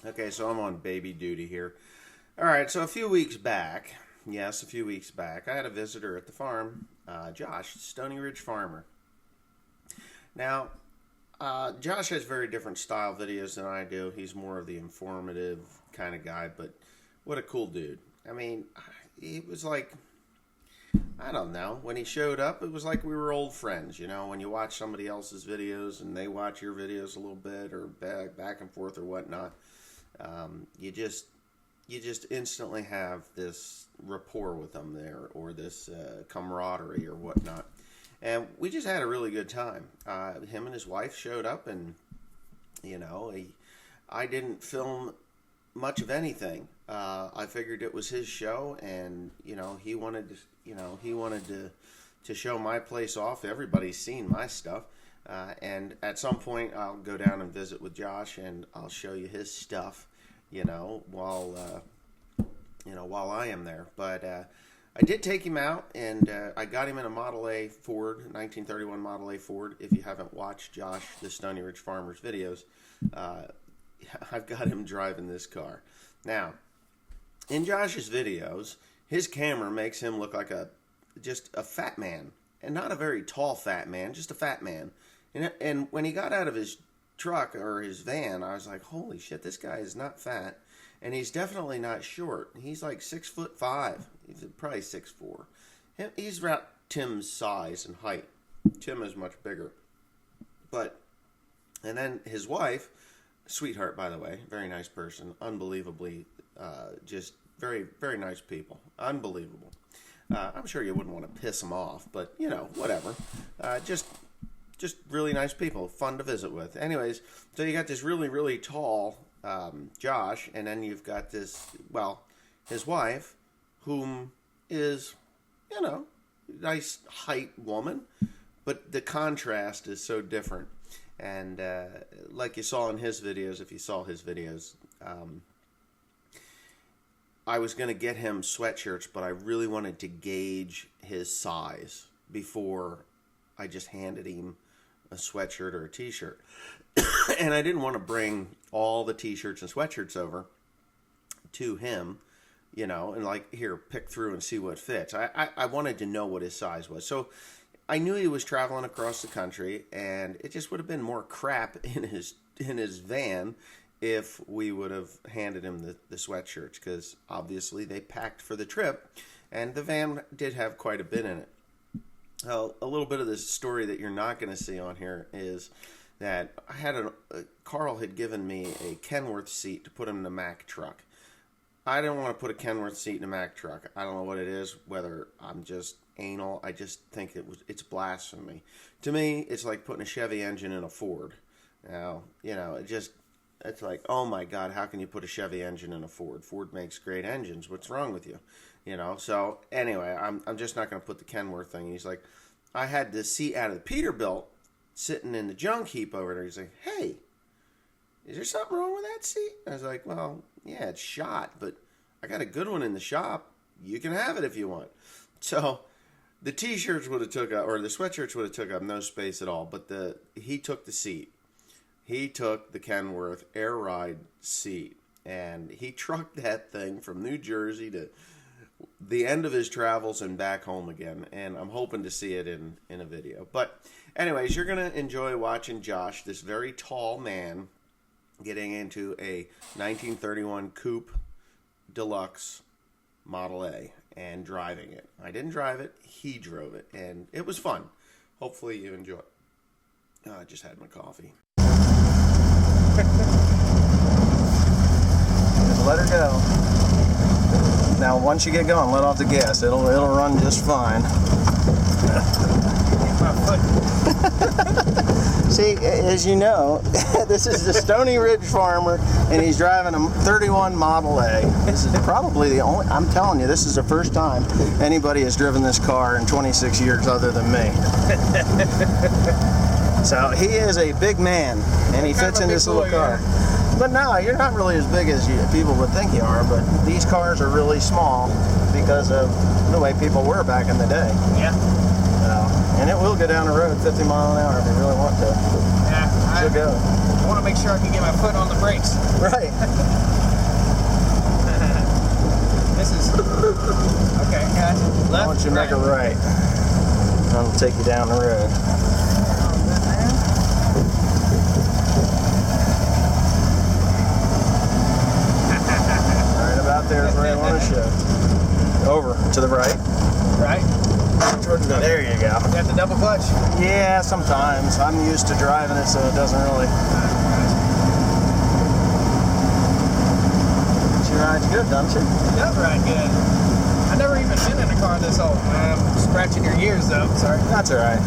Okay, so I'm on baby duty here. All right, so a few weeks back, I had a visitor at the farm, Josh, Stony Ridge Farmer. Now, Josh has very different style videos than I do. He's more of the informative kind of guy, but what a cool dude. I mean, he was like, I don't know, when he showed up, it was like we were old friends, you know, when you watch somebody else's videos and they watch your videos a little bit or back and forth or whatnot. You just instantly have this rapport with them there, or this camaraderie or whatnot. And we just had a really good time. Him and his wife showed up, and you know, I didn't film much of anything. I figured it was his show, and you know, he wanted to show my place off. Everybody's seen my stuff. And at some point, I'll go down and visit with Josh, and I'll show you his stuff, you know, while I am there. But I did take him out, and I got him in a Model A Ford, 1931 Model A Ford. If you haven't watched Josh, the Stony Ridge Farmer's videos, I've got him driving this car. Now, in Josh's videos, his camera makes him look like just a fat man, and not a very tall fat man, just a fat man. And when he got out of his truck or his van, I was like, holy shit, this guy is not fat, and he's definitely not short. He's like 6'5". He's probably 6'4". He's about Tim's size and height. Tim is much bigger. And then his wife, sweetheart, by the way, very nice person, unbelievably, just very, very nice people, unbelievable. I'm sure you wouldn't want to piss them off, but you know, whatever. Just really nice people, fun to visit with. Anyways, so you got this really, really tall Josh, and then you've got this, well, his wife, whom is, you know, nice height woman, but the contrast is so different. And like you saw in his videos, if you saw his videos, I was going to get him sweatshirts, but I really wanted to gauge his size before I just handed him a sweatshirt or a t-shirt. And I didn't want to bring all the t-shirts and sweatshirts over to him, you know, and like, here, pick through and see what fits. I wanted to know what his size was. So I knew he was traveling across the country, and it just would have been more crap in his van if we would have handed him the sweatshirts, because obviously they packed for the trip, and the van did have quite a bit in it. A little bit of the story that you're not going to see on here is that I had Carl had given me a Kenworth seat to put in the Mack truck. I didn't want to put a Kenworth seat in a Mack truck. I don't know what it is, whether I'm just anal. I just think it's blasphemy. To me, it's like putting a Chevy engine in a Ford. Now, you know, it's like, oh my God, how can you put a Chevy engine in a Ford? Ford makes great engines. What's wrong with you? You know, so anyway, I'm just not going to put the Kenworth thing. He's like, I had the seat out of the Peterbilt sitting in the junk heap over there. He's like, hey, is there something wrong with that seat? I was like, well, yeah, it's shot, but I got a good one in the shop. You can have it if you want. So the t-shirts would have took up, or the sweatshirts would have took up no space at all, but he took the seat. He took the Kenworth Air Ride seat, and he trucked that thing from New Jersey to the end of his travels and back home again, and I'm hoping to see it in a video. But anyways, you're going to enjoy watching Josh, this very tall man, getting into a 1931 Coupe Deluxe Model A and driving it. I didn't drive it, he drove it, and it was fun. Hopefully you enjoy it. I just had my coffee. Just let her go. Now, once you get going, let off the gas. It'll run just fine. See, as you know, this is the Stony Ridge Farmer, and he's driving a 31 Model A. This is probably the only, I'm telling you, this is the first time anybody has driven this car in 26 years other than me. So he is a big man, and he fits in this little car. But no, you're not really as big as people would think you are, but these cars are really small because of the way people were back in the day. Yeah. And it will go down the road 50 miles an hour if you really want to. Yeah. She'll go. want to make sure I can get my foot on the brakes. Right. This is okay. Gotcha. Left. Why don't you make a right? I'll take you down the road. Right about there is where I want to show. Over to the right. Right. There you go. You have to double clutch. Yeah, sometimes. I'm used to driving it, so it doesn't really. She rides good, doesn't she? It does ride good. I've never even been in a car this old. I'm scratching your ears though. Sorry. That's all right.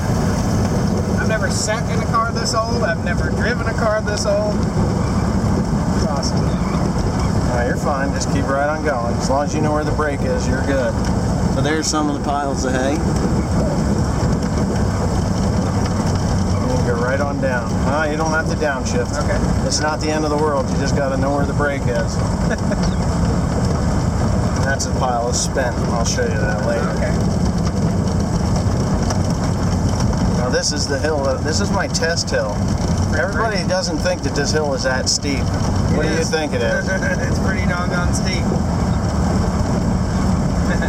I've never sat in a car this old. I've never driven a car this old. It's awesome. No, you're fine. Just keep right on going. As long as you know where the brake is, you're good. So there's some of the piles of hay. You can go right on down. You don't have to downshift. Okay. It's not the end of the world. You just got to know where the brake is. That's a pile of spent. I'll show you that later. Okay. Now this is the hill. This is my test hill. Everybody doesn't think that this hill is that steep. What do you think it is? It's pretty doggone steep.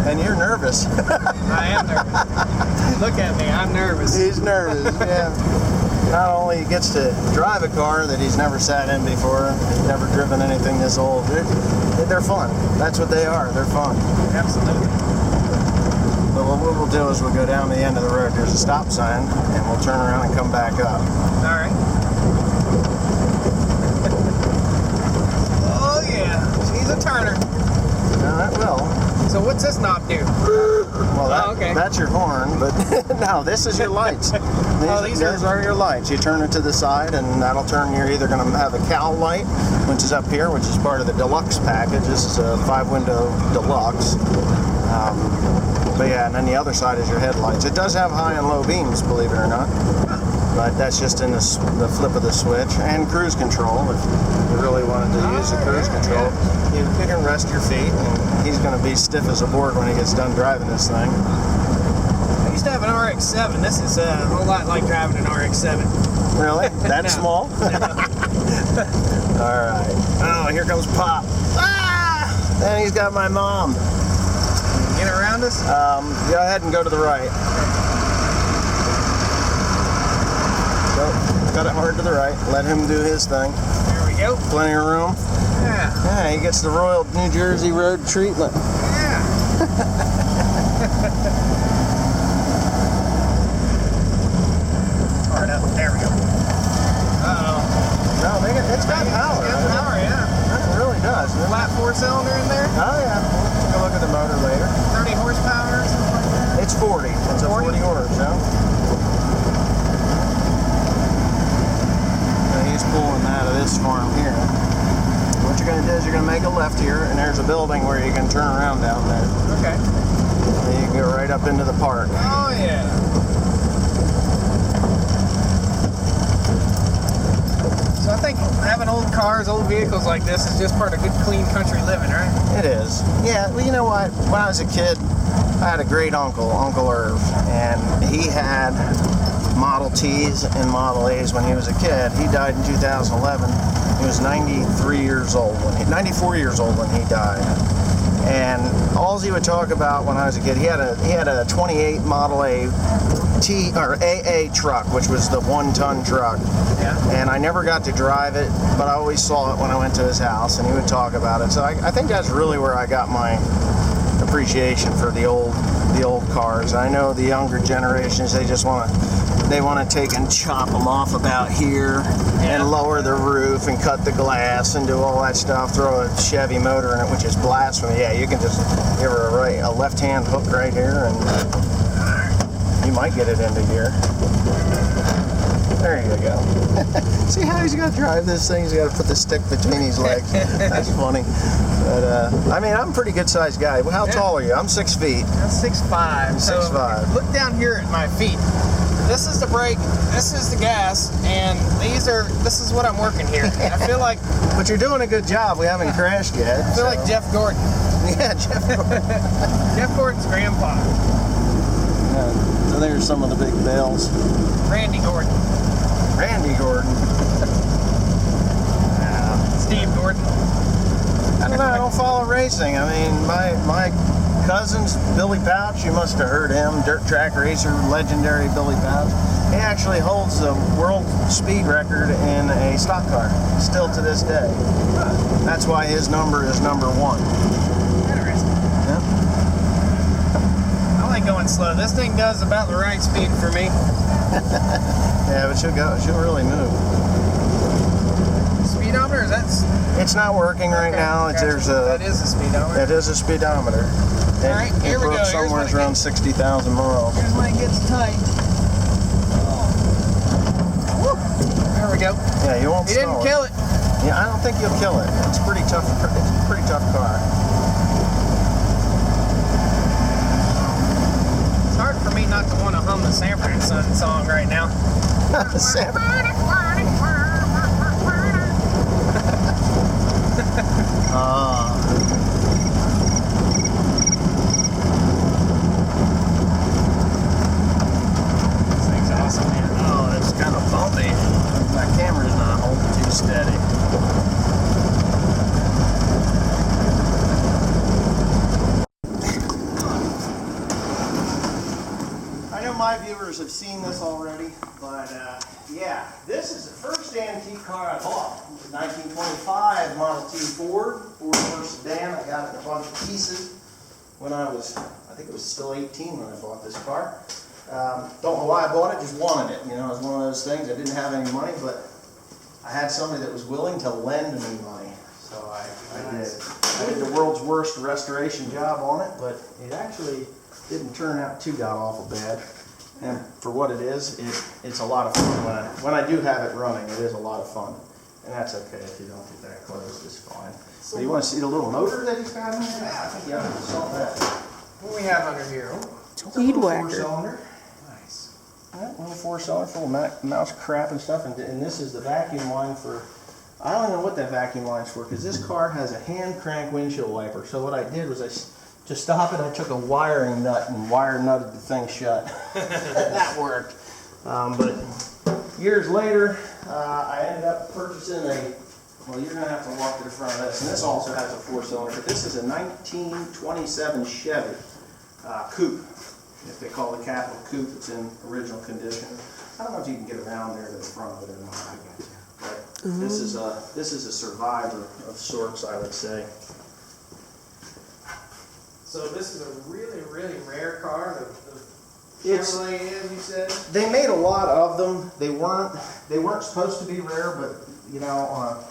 And you're nervous. I am nervous. Look at me, I'm nervous. He's nervous, yeah. Not only he gets to drive a car that he's never sat in before, he's never driven anything this old. They're fun. That's what they are. They're fun. Absolutely. But what we'll do is we'll go down to the end of the road. There's a stop sign, and we'll turn around and come back up. All right. Oh yeah, she's a turner. No, that will. So what's this knob do? Well, okay. That's your horn, but no, this is your lights. These are your lights. You turn it to the side, and that'll turn. You're either going to have a cowl light, which is up here, which is part of the deluxe package. This is a 5-window deluxe. But yeah, and then the other side is your headlights. It does have high and low beams, believe it or not. But that's just in the flip of the switch. And cruise control, if you really wanted to use the cruise control. You can rest your feet, and he's going to be stiff as a board when he gets done driving this thing. I used to have an RX-7. This is a whole lot like driving an RX-7. Really? That No. small? All right. Oh, here comes Pop. Ah! And he's got my mom. Get around us? Go ahead and go to the right. Go, cut it hard to the right. Let him do his thing. There we go. Plenty of room. Yeah. Yeah, he gets the Royal New Jersey Road treatment. Yeah. Hard up. There we go. Uh-oh. No, it's got power. It's got power, yeah. It really does. Flat 4-cylinder in there? Oh, yeah. We'll take a look at the motor later. 30 horsepower or something like that? It's 40. It's a 40 horse, yeah. So he's pulling out of this farm here. What you're going to do is you're going to make a left here, and there's a building where you can turn around down there. Okay. And you can go right up into the park. Oh, yeah. So I think having old cars, old vehicles like this is just part of good, clean country living, right? It is. Yeah, well, you know what? When I was a kid, I had a great uncle, Uncle Irv, and he had Model Ts and Model As when he was a kid. He died in 2011. He was 93 years old, 94 years old when he died. And all he would talk about when I was a kid, he had a 28 Model A AA truck, which was the 1-ton truck. Yeah. And I never got to drive it, but I always saw it when I went to his house, and he would talk about it. So I think that's really where I got my appreciation for the old cars. I know the younger generations, they just want to take and chop them off about here and lower the roof and cut the glass and do all that stuff, throw a Chevy motor in it, which is blasphemy. Yeah, you can just give her a left-hand hook right here, and you might get it into gear. There you go. See how he's got to drive this thing? He's got to put the stick between his legs. That's funny. But, I mean, I'm a pretty good-sized guy. Well, how tall are you? I'm 6 feet. I'm 6'5". So 6'5". look down here at my feet. This is the brake, this is the gas, and this is what I'm working here. I feel like... But you're doing a good job. We haven't crashed yet. I feel like Jeff Gordon. Yeah, Jeff Gordon. Jeff Gordon's grandpa. Yeah, so there's some of the big bells. Randy Gordon. Randy Gordon. Steve Gordon? I don't know. I don't follow racing. I mean, my cousin's Billy Pouch. You must have heard him. Dirt track racer, legendary Billy Pouch. He actually holds the world speed record in a stock car, still to this day. That's why his number is number 1. Interesting. Yeah. I like going slow. This thing does about the right speed for me. Yeah, but she'll really move. Speedometer? Is that? It's not working right now. Gotcha. That is a speedometer. It is a speedometer. All right, here we go. Here's Somewhere when it around gets- 60,000 miles. Here's when it gets tight. There we go. Yeah, you won't He didn't stall kill it. Yeah, I don't think you'll kill it. It's pretty tough. It's a pretty tough car. It's hard for me not to want to hum the Sanford and Son song right now. Sam. This thing's awesome, man. Oh, it's kind of bumpy. My camera's not holding too steady. I know my viewers have seen this already, but yeah, this is the first antique car I bought. It was a 1925 Model T Ford, 4-door sedan. I got it in a bunch of pieces when I think it was still 18 when I bought this car. Don't know why I bought it, just wanted it. You know, it was one of those things. I didn't have any money, but I had somebody that was willing to lend me money. So I did. I did the world's worst restoration job on it, but it actually didn't turn out too god-awful bad. And for what it is, it's a lot of fun. When I do have it running, it is a lot of fun. And that's okay if you don't get that close, it's fine. So you want to see the little motor that he's got in there? I think you have to saw that. What do we have under here? Weed whacker. 4-cylinder. Nice. Yeah, little 4-cylinder full of mouse crap and stuff. And this is the vacuum line for, I don't know what that vacuum line's for, because this car has a hand crank windshield wiper. So what I did was to stop it, I took a wiring nut and wire nutted the thing shut. That worked. But years later, I ended up purchasing well, you're going to have to walk to the front of this. And this also has a 4-cylinder, but this is a 1927 Chevy coupe. If they call the Capital Coupe, it's in original condition. I don't know if you can get around there to the front of it or not. But this is a survivor of sorts, I would say. So this is a really, really rare car. The It's- Chevrolet is, you said? They made a lot of them. They weren't supposed to be rare, but you know, on a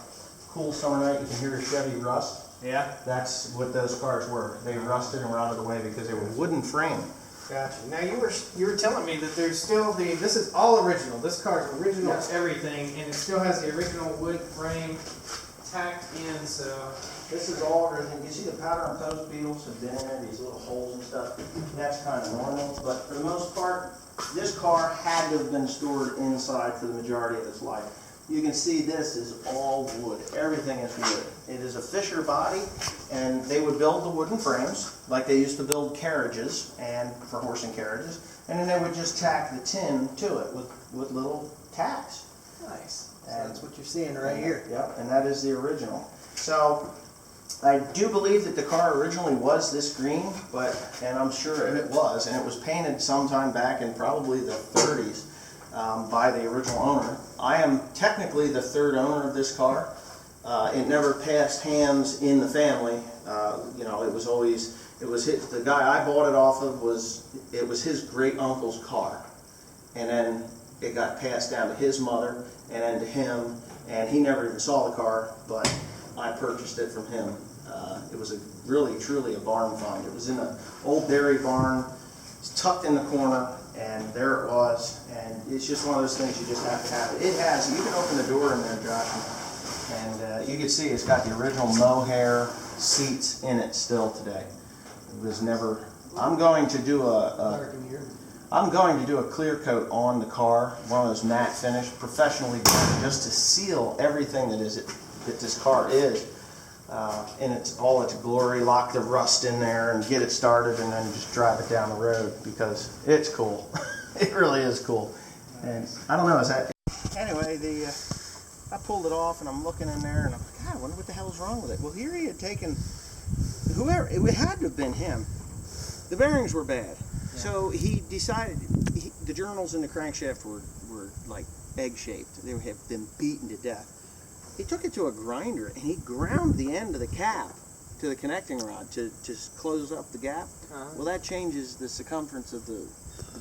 cool summer night, you can hear a Chevy rust. Yeah. That's what those cars were. They rusted and rotted away because they were wooden frame. Gotcha. Now you were telling me that there's still this is all original. This car is original, Yes. everything, and it still has the original wood frame tacked in. So This is all everything. You see the powder and post beetles have been in there, these little holes and stuff. That's kind of normal, but for the most part, this car had to have been stored inside for the majority of its life. You can see this is all wood. Everything is wood. It is a Fisher body, and they would build the wooden frames like they used to build carriages and for horse and carriages, and then they would just tack the tin to it with little tacks. nice. So that's what you're seeing right here. Yep, and that is the original. So I do believe that the car originally was this green, and I'm sure it was, and it was painted sometime back in probably the 30s by the original owner. I am technically the third owner of this car. It never passed hands in the family. You know, the guy I bought it off of was his great uncle's car, and then it got passed down to his mother and then to him, and he never even saw the car, but I purchased it from him. It was really truly a barn find. It was in an old dairy barn. It's tucked in the corner, and there it was. And it's just one of those things you just have to have it. It has. You can open the door in there, Josh, and you can see it's got the original mohair seats in it still today. It was never. I'm going to do a clear coat on the car, one of those matte finish, professionally done, just to seal everything that this car is in all its glory. Lock the rust in there and get it started, and then just drive it down the road because it's cool. It really is cool. And I don't know, is that anyway? I pulled it off, and I'm looking in there, and I'm like, God, I wonder what the hell's wrong with it. Well, here he had taken, whoever, it had to have been him. The bearings were bad. Yeah. So he decided, the journals in the crankshaft were like egg-shaped. They had been beaten to death. He took it to a grinder, and he ground the end of the cap to the connecting rod to close up the gap. Well, that changes the circumference of the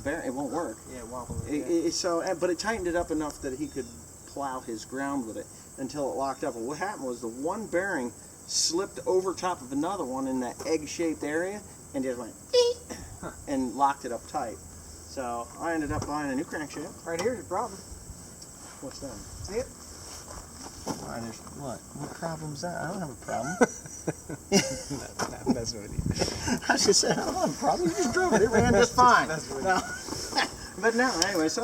bearing. It won't work. Yeah, it wobbles. But it tightened it up enough that he could plow his ground with it until it locked up. Well, what happened was the one bearing slipped over top of another one in that egg-shaped area and just went beep, and locked it up tight. So I ended up buying a new crankshaft. Right here's your problem. What's that? See it? Why, there's what? What problem's that? I don't have a problem. I'm messing with you. I was just saying, I don't have a problem. You just drove it. It ran just fine. That's really No. But no, anyway, so